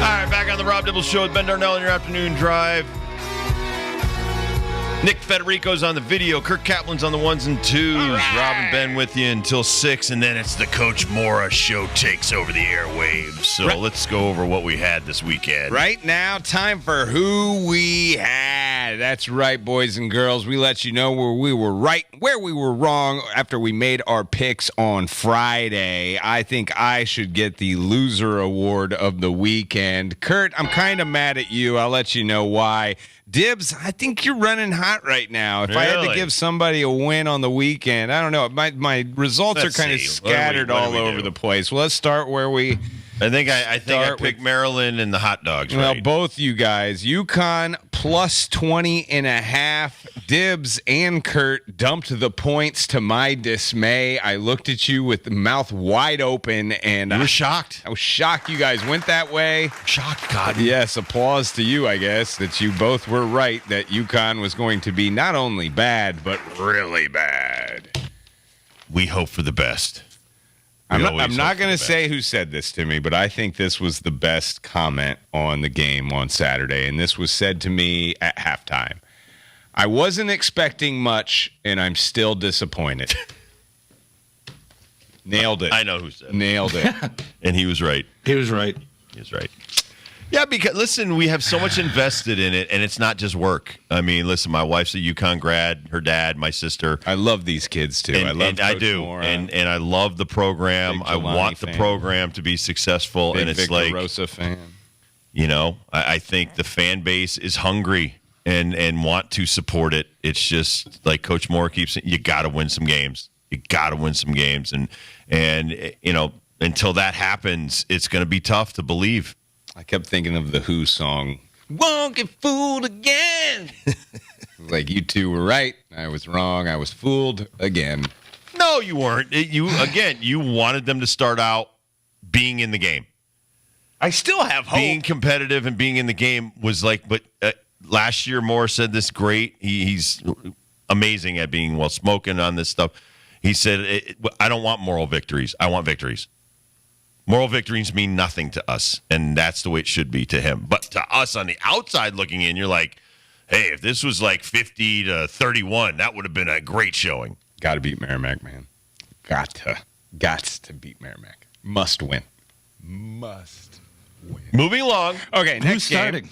right, back on the Rob Dibble Show with Ben Darnell in your afternoon drive. Nick Federico's on the video. Kirk Kaplan's on the ones and twos. Right. Rob and Ben with you until 6, and then it's the Coach Mora show takes over the airwaves. So let's go over what we had this weekend. Right now, time for Who We Had. That's right, boys and girls. We let you know where we were right, where we were wrong after we made our picks on Friday. I think I should get the loser award of the weekend. Kurt, I'm kind of mad at you. I'll let you know why. Dibs, I think you're running hot right now. If I had to give somebody a win on the weekend, I don't know. My results are kind of scattered all over the place. Well, let's start where we... I think I picked Maryland and the hot dogs. Well, right? Both you guys. UConn plus 20.5. Dibs and Kurt dumped the points to my dismay. I looked at you with the mouth wide open, and you were shocked. I was shocked you guys went that way. Shocked, God. Yes, applause to you, I guess, that you both were right that UConn was going to be not only bad, but really bad. We hope for the best. I'm not going to say who said this to me, but I think this was the best comment on the game on Saturday, and this was said to me at halftime. I wasn't expecting much, and I'm still disappointed. Nailed it. I know who said it. Nailed it. And he was right. He was right. He was right. Yeah, because, listen, we have so much invested in it, and it's not just work. I mean, listen, my wife's a UConn grad, her dad, my sister. I love these kids, too. I do. And I love the program. I want the program to be successful. Big and it's Victor like, Rosa fan. You know, I think the fan base is hungry and want to support it. It's just like Coach Moore keeps saying, you got to win some games. You got to win some games. And you know, until that happens, it's going to be tough to believe. I kept thinking of the Who song, "Won't Get Fooled Again." Like, you two were right. I was wrong. I was fooled again. No, you weren't. You wanted them to start out being in the game. I still have hope. Being competitive and being in the game was like, but last year Moore said this great. He's amazing at being well-spoken on this stuff. He said, I don't want moral victories. I want victories. Moral victories mean nothing to us, and that's the way it should be to him. But to us on the outside looking in, you're like, hey, if this was like 50-31, that would have been a great showing. Got to beat Merrimack, man. Got to beat Merrimack. Must win. Must win. Moving along. Okay, next game.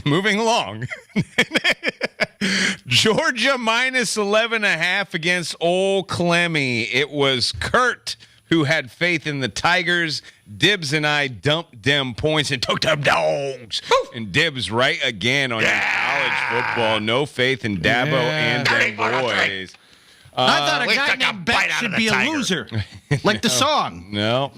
Moving along. Georgia minus 11.5 against Old Clemmy. It was Kurt who had faith in the Tigers. Dibs and I dumped them points and took them dogs. And Dibs right again on college football. No faith in Dabo and them boys. I thought a guy named Beck should be a loser, like the song. No.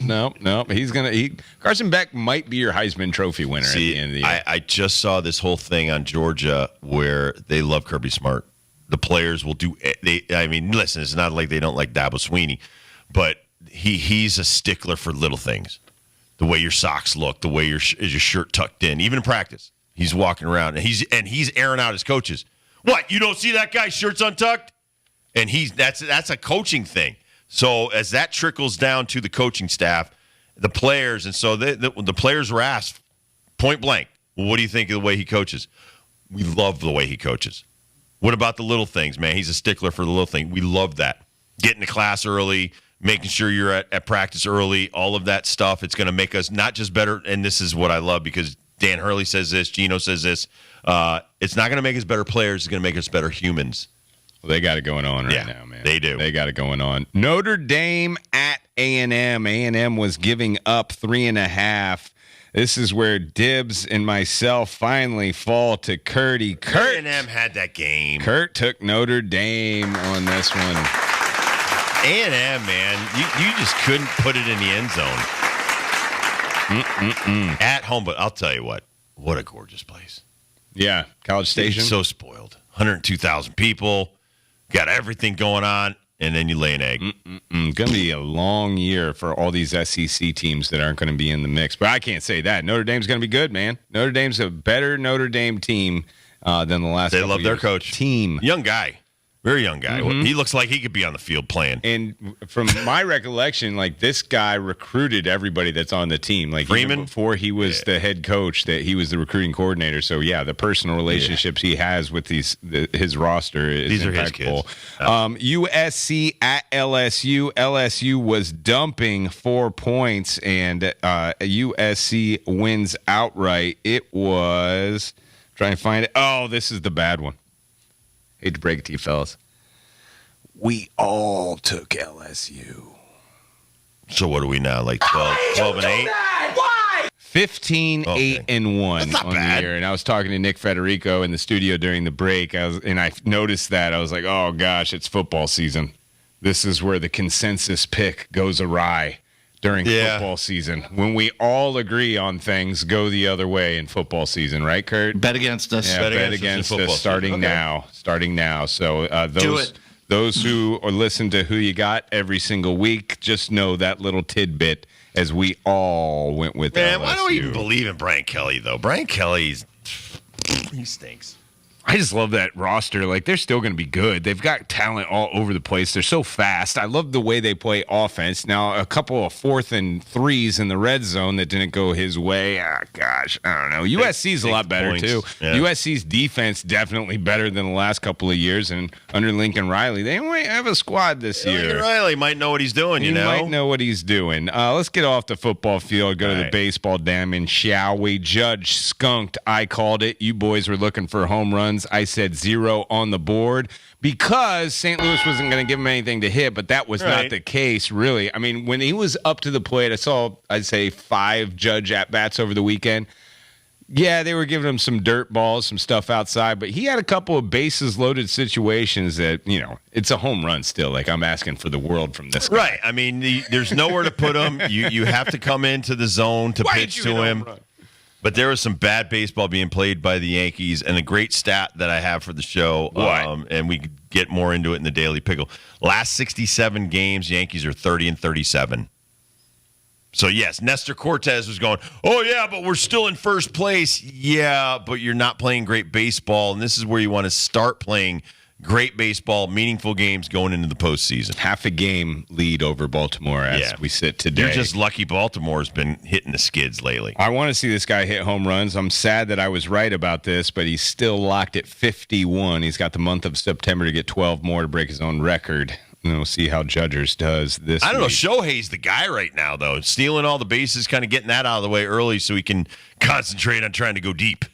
Carson Beck might be your Heisman Trophy winner at the end of the year. I just saw this whole thing on Georgia where they love Kirby Smart. The players will do. Listen, it's not like they don't like Dabo Swinney, but he's a stickler for little things. The way your socks look, the way your shirt tucked in, even in practice, he's walking around and he's airing out his coaches. What, you don't see that guy's shirt's untucked? And that's a coaching thing. So as that trickles down to the coaching staff, the players, and so the players were asked point blank, well, what do you think of the way he coaches? We love the way he coaches. What about the little things, man? He's a stickler for the little thing. We love that. Getting to class early, making sure you're at practice early, all of that stuff. It's going to make us not just better, and this is what I love because Dan Hurley says this, Gino says this. It's not going to make us better players. It's going to make us better humans. Well, they got it going on right now, man. They do. They got it going on. Notre Dame at A&M. A&M was giving up 3.5. This is where Dibs and myself finally fall to Curdy. A&M had that game. Kurt took Notre Dame on this one. A&M, man, you just couldn't put it in the end zone. At home, but I'll tell you what a gorgeous place. Yeah, College Station. It's so spoiled. 102,000 people. Got everything going on, and then you lay an egg. Going to be a long year for all these SEC teams that aren't going to be in the mix. But I can't say that. Notre Dame's going to be good, man. Notre Dame's a better Notre Dame team than the last couple They love their years. coach. Team. Young guy. Very young guy. He looks like he could be on the field playing. And from my recollection, like this guy recruited everybody that's on the team. Like Freeman? even before he was the head coach, that he was the recruiting coordinator. So yeah, the personal relationships he has with his roster is These are his impeccable. kids. USC at LSU. LSU was dumping 4 points, and USC wins outright. It was trying to find it. Oh, this is the bad one. Hate to break it to you, fellas. We all took LSU. So what are we now? Like 12 and 8? 15, 8, and 1 That's not on bad. the year. And I was talking to Nick Federico in the studio during the break, and I noticed that. I was like, oh, gosh, it's football season. This is where the consensus pick goes awry during football season. When we all agree on things, go the other way in football season. Right, Kurt? Bet against us. Yeah, bet against against us in us football season. starting now. So Do it. those who listen to Who You Got every single week, just know that little tidbit as we all went with Man, LSU. why do we even believe in Brian Kelly, though? Brian Kelly's he stinks. I just love that roster. Like, they're still going to be good. They've got talent all over the place. They're so fast. I love the way they play offense. Now, a couple of 4th and 3s in the red zone that didn't go his way. Gosh, I don't know. USC's a lot better, points. too. Yeah. USC's defense definitely better than the last couple of years. And under Lincoln Riley, they might have a squad this year. Lincoln Riley might know what he's doing, He might know what he's doing. Let's get off the football field, go to the Right. baseball diamond, shall we? Judge skunked. I called it. You boys were looking for home runs. I said 0 on the board because St. Louis wasn't going to give him anything to hit, but that was not Right. the case, really. I mean, when he was up to the plate, I saw, I'd say, 5 Judge at-bats over the weekend. Yeah, they were giving him some dirt balls, some stuff outside, but he had a couple of bases loaded situations that, it's a home run still. Like, I'm asking for the world from this guy. Right. I mean, there's nowhere to put him. You have to come into the zone to Why pitch did you to hit a him. home run? But there was some bad baseball being played by the Yankees, and a great stat that I have for the show, What? and we could get more into it in the Daily Pickle. Last 67 games, Yankees are 30 and 37. So, yes, Nestor Cortez was going, oh, yeah, but we're still in first place. Yeah, but you're not playing great baseball, and this is where you want to start playing great baseball, meaningful games going into the postseason. Half a game lead over Baltimore as we sit today. You're just lucky Baltimore's been hitting the skids lately. I want to see this guy hit home runs. I'm sad that I was right about this, but he's still locked at 51. He's got the month of September to get 12 more to break his own record. And we'll see how Judgers does this I don't know. week. Shohei's the guy right now, though. Stealing all the bases, kind of getting that out of the way early so he can concentrate on trying to go deep.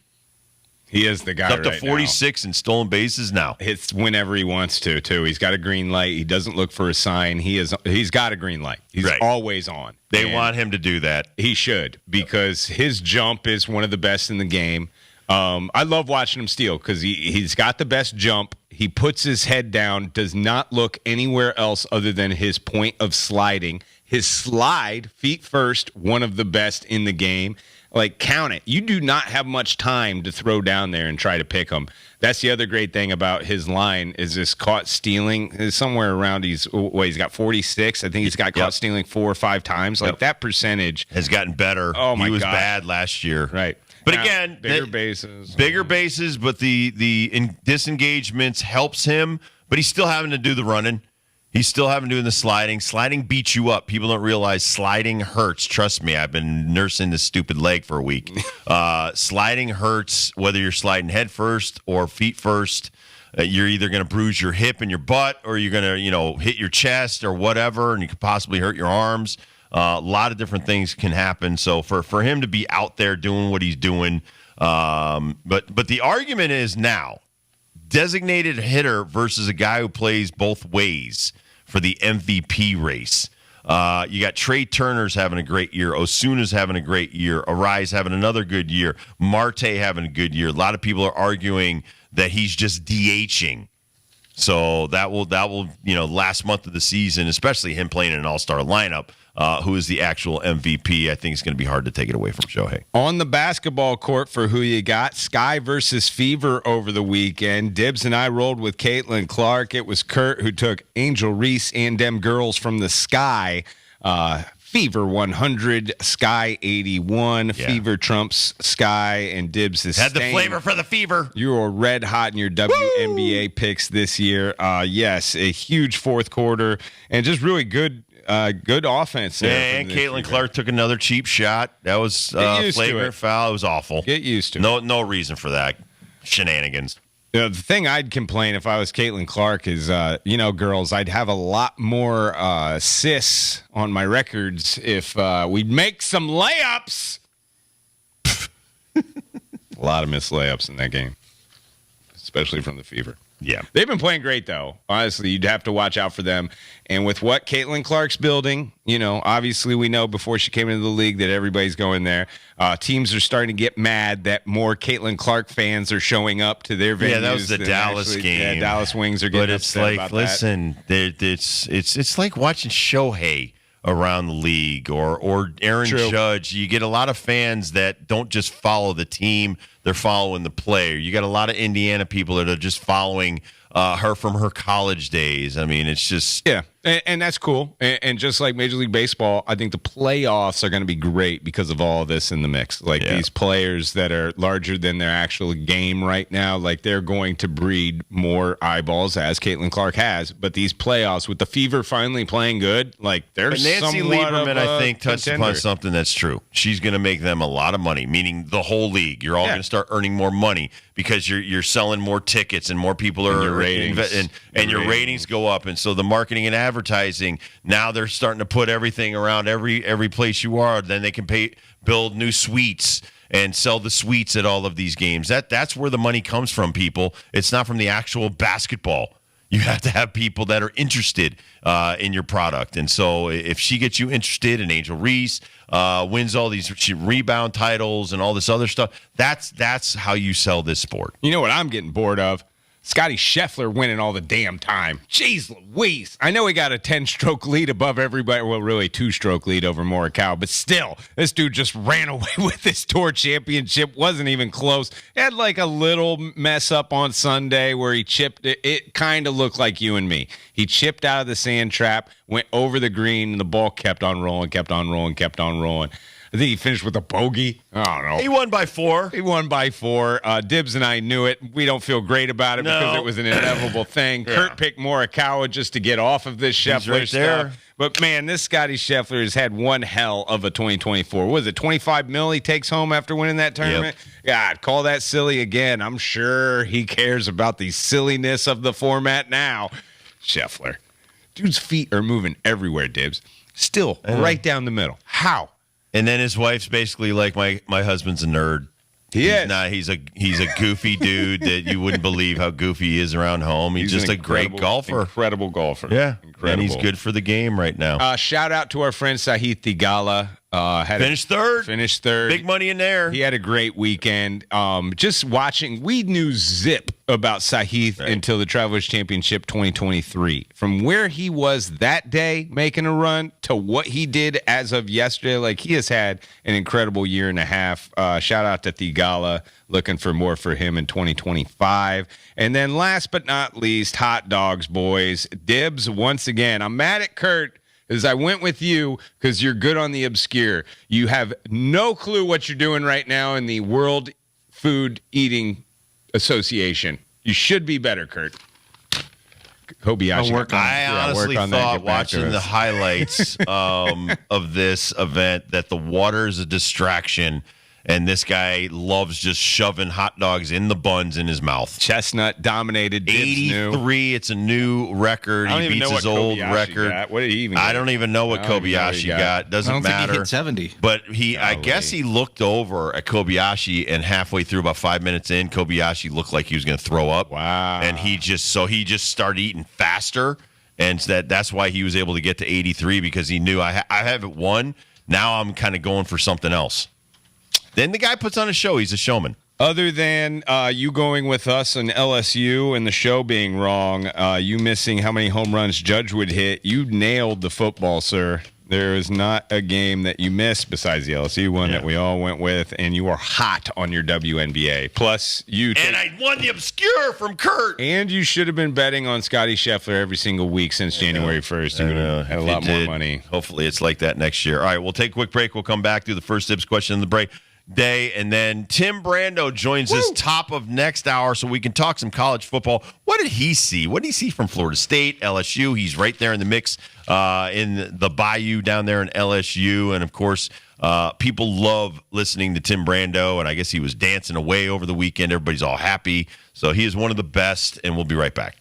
He is the guy Up to right 46 in stolen bases now. now. Hits whenever he wants to, too. He's got a green light. He doesn't look for a sign. He's got a green light. He's Right. always on. They And want him to do that. he should, because his jump is one of the best in the game. I love watching him steal because he's got the best jump. He puts his head down, does not look anywhere else other than his point of sliding. His slide, feet first, one of the best in the game. Like, count it. You do not have much time to throw down there and try to pick him. That's the other great thing about his line is this caught stealing is somewhere around. He's got 46. I think he's got caught stealing 4 or 5 times. Like, that percentage. Has gotten better. Oh, my He was gosh. bad last year. Right. But Now, again, bigger bases. Bigger bases, but the disengagements helps him, but he's still having to do the running. He's still having to do the sliding. Sliding beats you up. People don't realize sliding hurts. Trust me, I've been nursing this stupid leg for a week. Sliding hurts whether you're sliding head first or feet first. You're either going to bruise your hip and your butt, or you're going to, hit your chest or whatever, and you could possibly hurt your arms. A lot of different things can happen. So for him to be out there doing what he's doing, but the argument is now designated hitter versus a guy who plays both ways for the MVP race. You got Trey Turner's having a great year. Osuna's having a great year. Arise having another good year. Marte having a good year. A lot of people are arguing that he's just DHing. So that will last month of the season, especially him playing in an all-star lineup, who is the actual MVP, I think it's going to be hard to take it away from Shohei. On the basketball court for Who You Got, Sky versus Fever over the weekend. Dibbs and I rolled with Caitlin Clark. It was Kurt who took Angel Reese and them girls from the Sky. Fever 100, Sky 81. Fever trumps Sky, and Dibs is Had the flavor for the fever. You were red hot in your WNBA picks this year. Yes, a huge fourth quarter and just really good offense there. And Caitlin Clark took another cheap shot. That was flagrant foul. It was awful. Get used to it. No reason for that. Shenanigans. The thing I'd complain if I was Caitlin Clark is, girls, I'd have a lot more assists on my records if we'd make some layups. A lot of missed layups in that game, especially from the Fever. Yeah. They've been playing great, though. Honestly, you'd have to watch out for them. And with what Caitlin Clark's building, obviously we know before she came into the league that everybody's going there. Teams are starting to get mad that more Caitlin Clark fans are showing up to their venues. Yeah, that was the Dallas game. Yeah, Dallas Wings are getting upset about that. It's like watching Shohei around the league or Aaron Judge. You get a lot of fans that don't just follow the team, they're following the player. You got a lot of Indiana people that are just following her from her college days. I mean, it's just... Yeah, and that's cool. And just like Major League Baseball, I think the playoffs are going to be great because of all of this in the mix. These players that are larger than their actual game right now, they're going to breed more eyeballs, as Caitlin Clark has. But these playoffs, with the Fever finally playing good, they're Nancy Lieberman, I think, touched upon something that's true. She's going to make them a lot of money, meaning the whole league. You're all going to start earning more money because you're selling more tickets and more people are your ratings, your ratings go up, and so the marketing and advertising, now they're starting to put everything around every place you are. Then they can build new suites and sell the suites at all of these games. That's where the money comes from, people. It's not from the actual basketball. You have to have people that are interested in your product. And so if she gets you interested in Angel Reese, wins all these rebound titles and all this other stuff, that's how you sell this sport. You know what I'm getting bored of? Scotty Scheffler winning all the damn time. Jeez Louise. I know he got a 10-stroke lead above everybody. Well, really 2-stroke lead over Morikawa. But still, this dude just ran away with this tour championship. Wasn't even close. Had a little mess up on Sunday where he chipped it. It kind of looked like you and me. He chipped out of the sand trap, went over the green, and the ball kept on rolling. I think he finished with a bogey. I don't know. He won by 4. Dibs and I knew it. We don't feel great about it because it was an inevitable thing. Yeah. Kurt picked Morikawa just to get off of this Scheffler stuff. But, man, this Scotty Scheffler has had one hell of a 2024. What was it, $25 million he takes home after winning that tournament? Yep. God, call that silly again. I'm sure he cares about the silliness of the format now. Scheffler. Dude's feet are moving everywhere, Dibs. Still right down the middle. How? And then his wife's basically like, my husband's a nerd. He's a goofy dude that you wouldn't believe how goofy he is around home. He's just a great golfer. Incredible golfer. Yeah. Incredible. And he's good for the game right now. Shout out to our friend Sahith Theegala. Finished third. Big money in there. He had a great weekend. Just watching, we knew zip about Sahith until the Travelers Championship 2023. From where he was that day making a run to what he did as of yesterday, he has had an incredible year and a half. Shout out to Theegala. Looking for more for him in 2025. And then last but not least, hot dogs, boys. Dibs, once again. I'm mad at Kurt as I went with you because you're good on the obscure. You have no clue what you're doing right now in the World Food Eating Association. You should be better, Kurt. Kobayashi. I honestly thought watching the highlights of this event that the water is a distraction. And this guy loves just shoving hot dogs in the buns in his mouth. Chestnut dominated. 83. It's a new record. He beats his old record. What did he even? I don't even know what Kobayashi got. Doesn't matter. I don't think he hit 70. But I guess he looked over at Kobayashi, and halfway through, about 5 minutes in, Kobayashi looked like he was going to throw up. Wow. And he just started eating faster, and that's why he was able to get to 83 because he knew I have it won. Now I'm kind of going for something else. Then the guy puts on a show. He's a showman. Other than you going with us and LSU and the show being wrong, you missing how many home runs Judge would hit, you nailed the football, sir. There is not a game that you missed besides the LSU one that we all went with, and you are hot on your WNBA. Plus, and I won the obscure from Kurt. And you should have been betting on Scotty Scheffler every single week since January 1st. You would have had a lot more money. Hopefully it's like that next year. All right, we'll take a quick break. We'll come back to the first dibs question of the break day, and then Tim Brando joins us top of next hour so we can talk some college football. What did he see? What did he see from Florida State, LSU? He's right there in the mix in the Bayou down there in LSU, and of course people love listening to Tim Brando, and I guess he was dancing away over the weekend. Everybody's all happy, so he is one of the best, and we'll be right back.